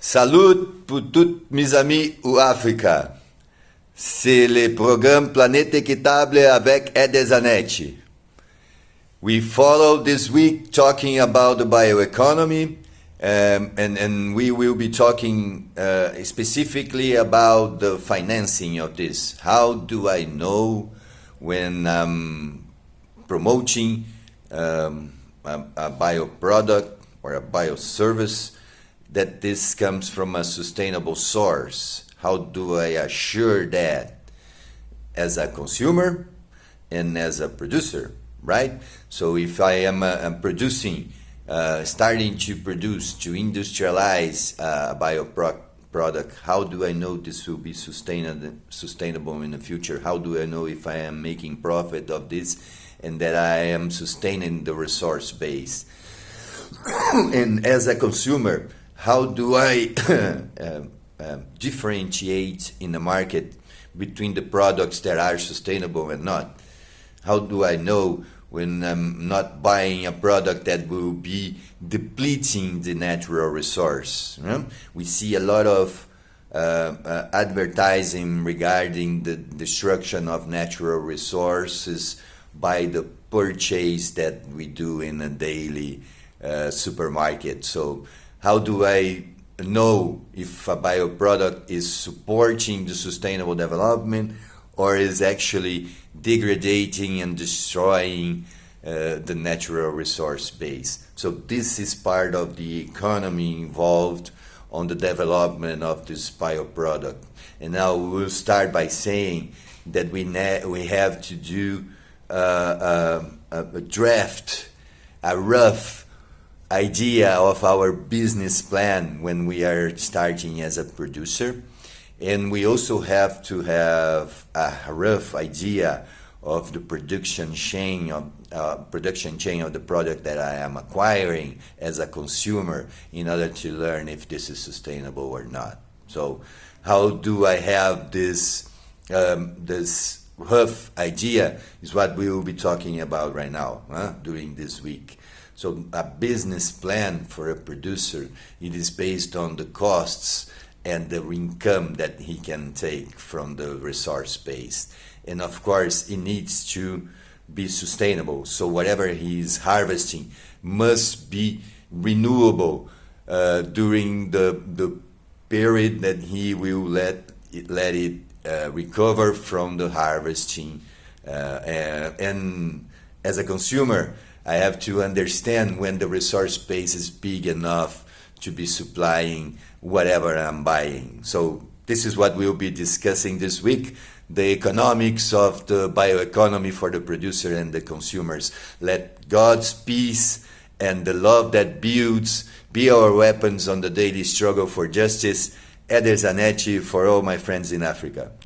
Salut pour tous mes amis au Africa. C'est le programme Planète Équitable avec Ede Zanetti. We follow this week talking about the bioeconomy, and we will be talking specifically about the financing of this. How do I know when I'm promoting a bioproduct or a bioservice that this comes from a sustainable source? How do I assure that as a consumer and as a producer, right? So if I am producing, starting to produce, to industrialize a bioproduct, how do I know this will be sustainable in the future? How do I know if I am making profit of this and that I am sustaining the resource base? And as a consumer, how do I differentiate in the market between the products that are sustainable and not? How do I know when I'm not buying a product that will be depleting the natural resource? We see a lot of advertising regarding the destruction of natural resources by the purchase that we do in a daily supermarket. So how do I know if a bioproduct is supporting the sustainable development or is actually degrading and destroying the natural resource base? So this is part of the economy involved on the development of this bioproduct. And now we'll start by saying that we have to do a draft, a rough idea of our business plan when we are starting as a producer, and we also have to have a rough idea of the production chain of the product that I am acquiring as a consumer in order to learn if this is sustainable or not. So how do I have this this rough idea is what we will be talking about right now during this week. So a business plan for a producer, it is based on the costs and the income that he can take from the resource base. And of course, it needs to be sustainable. So whatever he is harvesting must be renewable during the period that he will let it recover from the harvesting. And as a consumer, I have to understand when the resource base is big enough to be supplying whatever I'm buying. So this is what we'll be discussing this week, the economics of the bioeconomy for the producer and the consumers. Let God's peace and the love that builds be our weapons on the daily struggle for justice. Ede Zanetti for all my friends in Africa.